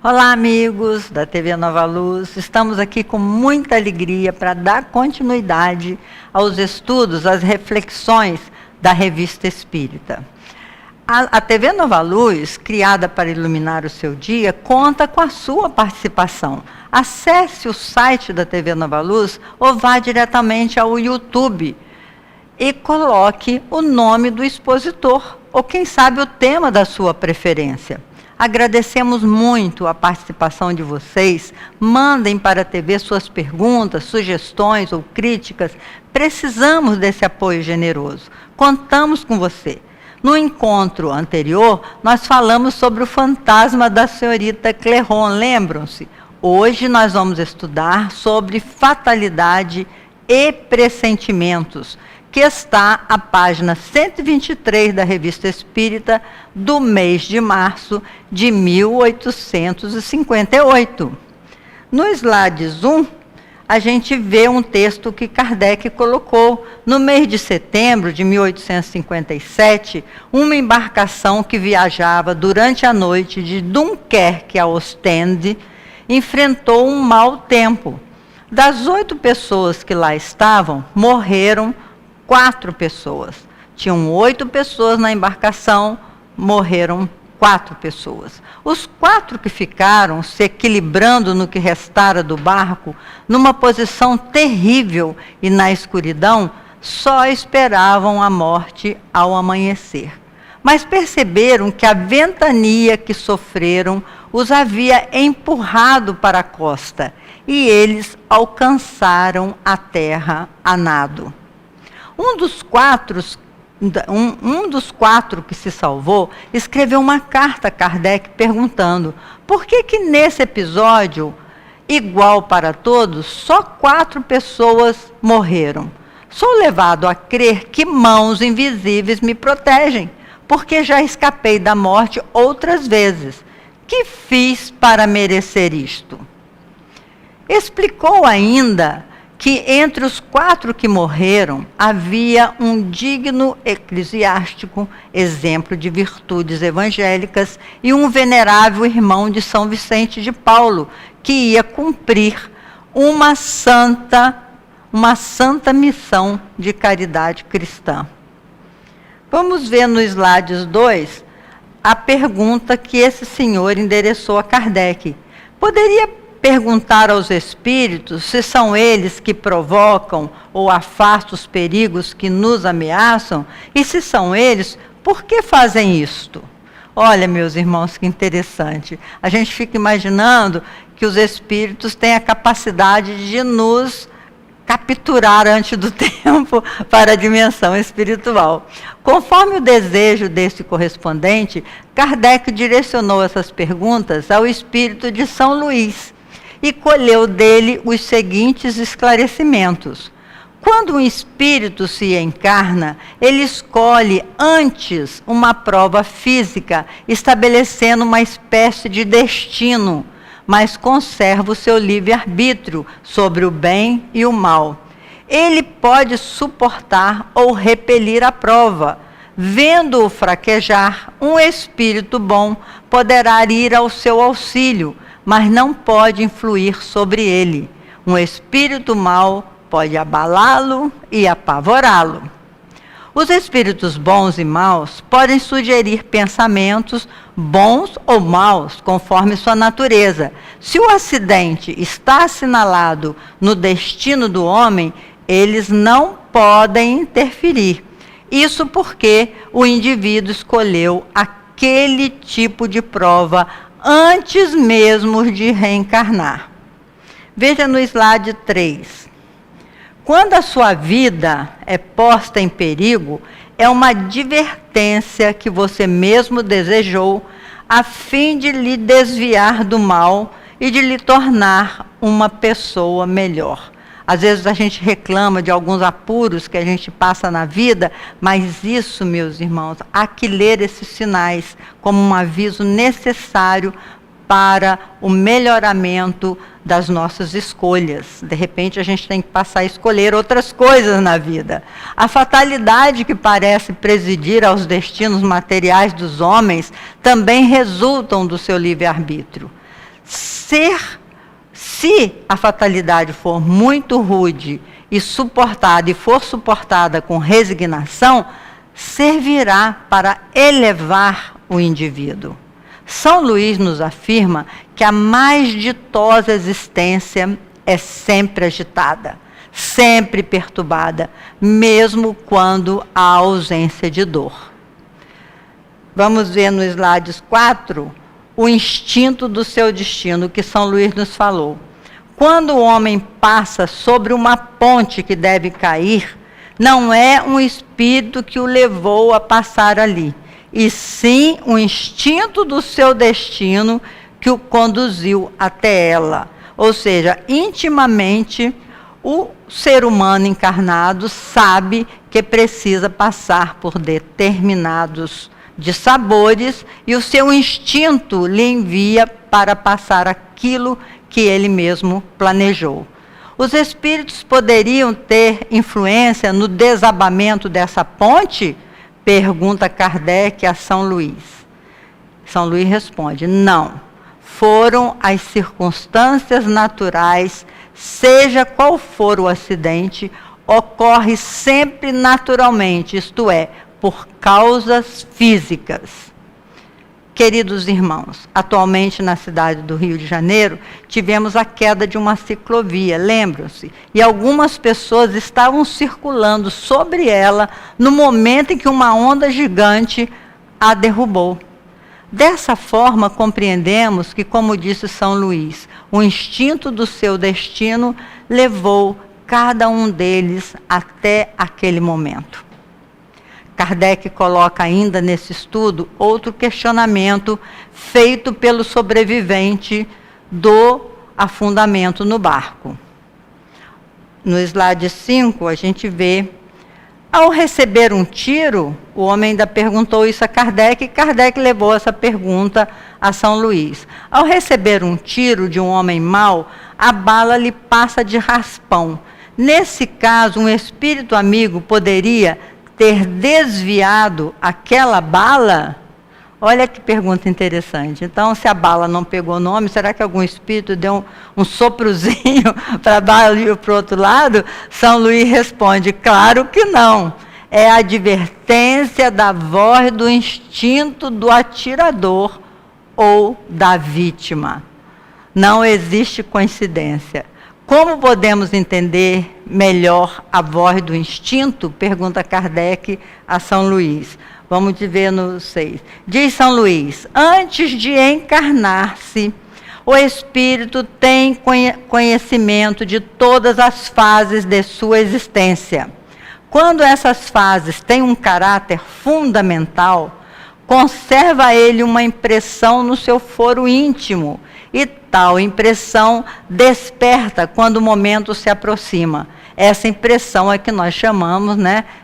Olá, amigos da TV Nova Luz. Estamos aqui com muita alegria para dar continuidade aos estudos, às reflexões da Revista Espírita. A TV Nova Luz, criada para iluminar o seu dia, conta com a sua participação. Acesse o site da TV Nova Luz ou vá diretamente ao YouTube e coloque o nome do expositor, ou quem sabe o tema da sua preferência. Agradecemos muito a participação de vocês. Mandem para a TV suas perguntas, sugestões ou críticas. Precisamos desse apoio generoso. Contamos com você. No encontro anterior, nós falamos sobre o fantasma da senhorita Clairon, lembram-se? Hoje nós vamos estudar sobre fatalidade e pressentimentos, que está a página 123 da Revista Espírita do mês de março de 1858. No slide 1, a gente vê um texto que Kardec colocou. No mês de setembro de 1857, uma embarcação que viajava durante a noite de Dunkerque a Ostende enfrentou um mau tempo. Das 8 pessoas que lá estavam, morreram 4 pessoas. Tinham 8 pessoas na embarcação, morreram 4 pessoas. Os 4 que ficaram se equilibrando no que restara do barco, numa posição terrível e na escuridão, só esperavam a morte ao amanhecer. Mas perceberam que a ventania que sofreram os havia empurrado para a costa, e eles alcançaram a terra a nado. Um dos quatro que se salvou escreveu uma carta a Kardec perguntando por que nesse episódio, igual para todos, só 4 pessoas morreram. Sou levado a crer que mãos invisíveis me protegem, porque já escapei da morte outras vezes. Que fiz para merecer isto? Explicou ainda que entre os 4 que morreram havia um digno eclesiástico, exemplo de virtudes evangélicas, e um venerável irmão de São Vicente de Paulo, que ia cumprir uma santa missão de caridade cristã. Vamos ver no slide 2 a pergunta que esse senhor endereçou a Kardec. Poderia perguntar aos espíritos se são eles que provocam ou afastam os perigos que nos ameaçam, e se são eles, por que fazem isto? Olha, meus irmãos, que interessante. A gente fica imaginando que os espíritos têm a capacidade de nos capturar antes do tempo para a dimensão espiritual. Conforme o desejo desse correspondente, Kardec direcionou essas perguntas ao espírito de São Luís, e colheu dele os seguintes esclarecimentos. Quando um espírito se encarna, ele escolhe antes uma prova física, estabelecendo uma espécie de destino, mas conserva o seu livre-arbítrio sobre o bem e o mal. Ele pode suportar ou repelir a prova. Vendo-o fraquejar, um espírito bom poderá ir ao seu auxílio, mas não pode influir sobre ele. Um espírito mau pode abalá-lo e apavorá-lo. Os espíritos bons e maus podem sugerir pensamentos bons ou maus, conforme sua natureza. Se o acidente está assinalado no destino do homem, eles não podem interferir. Isso porque o indivíduo escolheu aquele tipo de prova antes mesmo de reencarnar. Veja no slide 3. Quando a sua vida é posta em perigo, é uma advertência que você mesmo desejou, a fim de lhe desviar do mal e de lhe tornar uma pessoa melhor. Às vezes a gente reclama de alguns apuros que a gente passa na vida, mas isso, meus irmãos, há que ler esses sinais como um aviso necessário para o melhoramento das nossas escolhas. De repente a gente tem que passar a escolher outras coisas na vida. A fatalidade que parece presidir aos destinos materiais dos homens também resultam do seu livre-arbítrio. Se a fatalidade for muito rude e for suportada com resignação, servirá para elevar o indivíduo. São Luís nos afirma que a mais ditosa existência é sempre agitada, sempre perturbada, mesmo quando há ausência de dor. Vamos ver no slide 4 o instinto do seu destino, que São Luís nos falou. Quando o homem passa sobre uma ponte que deve cair, não é um espírito que o levou a passar ali, e sim o instinto do seu destino que o conduziu até ela. Ou seja, intimamente, o ser humano encarnado sabe que precisa passar por determinados dissabores e o seu instinto lhe envia para passar aquilo que ele mesmo planejou. Os espíritos poderiam ter influência no desabamento dessa ponte? Pergunta Kardec a São Luís. São Luís responde: não. Foram as circunstâncias naturais, seja qual for o acidente, ocorre sempre naturalmente, isto é, por causas físicas. Queridos irmãos, atualmente na cidade do Rio de Janeiro, tivemos a queda de uma ciclovia, lembram-se? E algumas pessoas estavam circulando sobre ela no momento em que uma onda gigante a derrubou. Dessa forma, compreendemos que, como disse São Luís, o instinto do seu destino levou cada um deles até aquele momento. Kardec coloca ainda nesse estudo outro questionamento feito pelo sobrevivente do afundamento no barco. No slide 5, a gente vê, ao receber um tiro, o homem ainda perguntou isso a Kardec, e Kardec levou essa pergunta a São Luís. Ao receber um tiro de um homem mau, a bala lhe passa de raspão. Nesse caso, um espírito amigo poderia ter desviado aquela bala? Olha que pergunta interessante. Então, se a bala não pegou no homem, será que algum espírito deu um soprozinho para a bala ir para o outro lado? São Luís responde: claro que não. É a advertência da voz do instinto do atirador ou da vítima. Não existe coincidência. Como podemos entender melhor a voz do instinto? Pergunta Kardec a São Luís. Vamos ver no 6. Diz São Luís: antes de encarnar-se, o espírito tem conhecimento de todas as fases de sua existência. Quando essas fases têm um caráter fundamental, conserva ele uma impressão no seu foro íntimo, e tal impressão desperta quando o momento se aproxima. Essa impressão é que nós chamamos,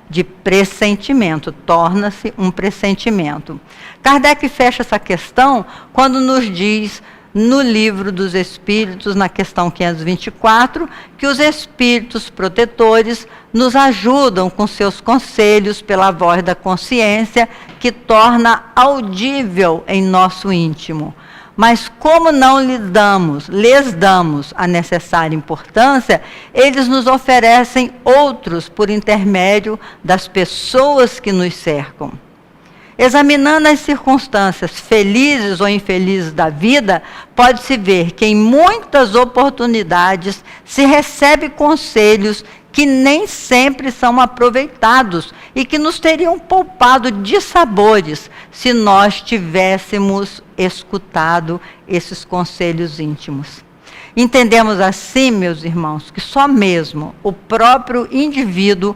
de pressentimento, torna-se um pressentimento. Kardec fecha essa questão quando nos diz, no Livro dos Espíritos, na questão 524, que os espíritos protetores nos ajudam com seus conselhos pela voz da consciência, que torna audível em nosso íntimo. Mas como não lhes damos a necessária importância, eles nos oferecem outros por intermédio das pessoas que nos cercam. Examinando as circunstâncias felizes ou infelizes da vida, pode-se ver que em muitas oportunidades se recebe conselhos que nem sempre são aproveitados e que nos teriam poupado dissabores se nós tivéssemos escutado esses conselhos íntimos. Entendemos assim, meus irmãos, que só mesmo o próprio indivíduo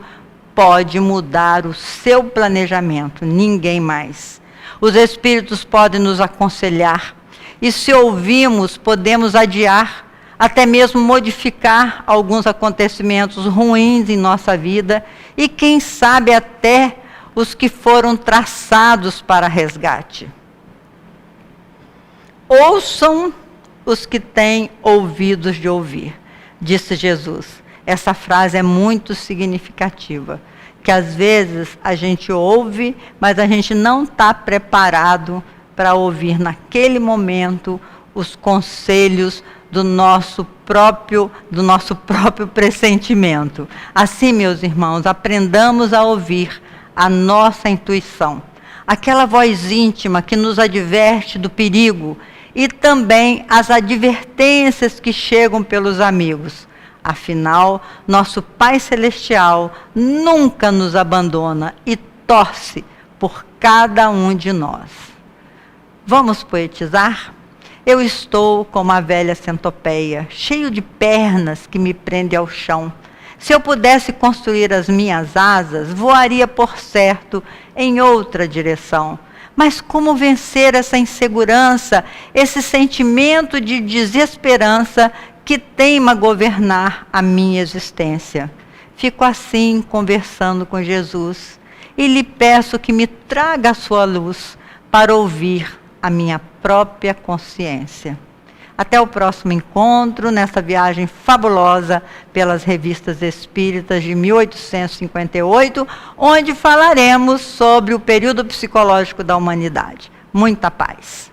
pode mudar o seu planejamento, ninguém mais. Os espíritos podem nos aconselhar, e se ouvimos, podemos adiar, até mesmo modificar alguns acontecimentos ruins em nossa vida, e quem sabe até os que foram traçados para resgate. Ouçam os que têm ouvidos de ouvir, disse Jesus. Essa frase é muito significativa, que às vezes a gente ouve, mas a gente não está preparado para ouvir naquele momento os conselhos do nosso próprio pressentimento. Assim, meus irmãos, aprendamos a ouvir a nossa intuição, aquela voz íntima que nos adverte do perigo e também as advertências que chegam pelos amigos. Afinal, nosso Pai Celestial nunca nos abandona e torce por cada um de nós. Vamos poetizar? Eu estou como a velha centopeia, cheio de pernas que me prende ao chão. Se eu pudesse construir as minhas asas, voaria por certo em outra direção. Mas como vencer essa insegurança, esse sentimento de desesperança que teima governar a minha existência? Fico assim conversando com Jesus e lhe peço que me traga a sua luz para ouvir a minha própria consciência. Até o próximo encontro, nessa viagem fabulosa pelas revistas espíritas de 1858, onde falaremos sobre o período psicológico da humanidade. Muita paz.